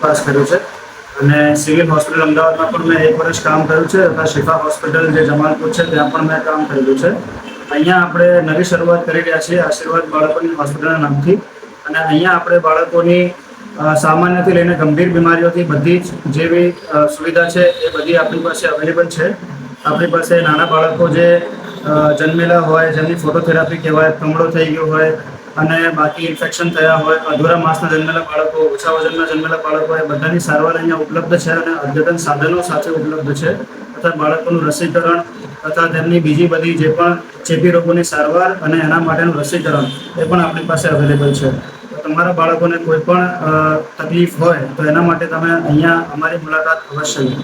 Pass કર્યું છે અને સિવિલ હોસ્પિટલ અમદાવાદમાં પણ મેં 1 વર્ષ કામ કર્યું છે તથા શિફા હોસ્પિટલ જે જમાલપુર છે ત્યાં પણ મેં કામ કરેલું છે. અહીંયા આપણે નવી શરૂઆત કરી રહ્યા છીએ આશીર્વાદ બાળકોની હોસ્પિટલના નામથી અને અહીંયા આપણે બાળકોની સામાન્યથી લઈને ગંભીર બીમારીઓથી બધી જ જેવી સુવિધા છે એ બધી આપણી પાસે અવેલેબલ છે. આપણી પાસે નાના બાળકો જે જન્મેલા હોય જેમની ફોટોથેરાપી કહેવાય, કમળો થઈ ગયો હોય અને બાકી ઇન્ફેક્શન થયા હોય, અધૂરા માસના જન્મેલા બાળકો, ઓછા વજનના જન્મેલા બાળકો એ બધાની સારવાર અહીંયા ઉપલબ્ધ છે અને અદ્યતન સાધનો સાથે ઉપલબ્ધ છે તથા બાળકોનું રસીકરણ તથા તેમની બીજી બધી જે પણ ચેપી રોગોની સારવાર અને એના માટેનું રસીકરણ એ પણ આપણી પાસે અવેલેબલ છે. તો તમારા બાળકોને કોઈ પણ તકલીફ હોય તો એના માટે તમે અહીંયા અમારી મુલાકાત અવશ્ય લો.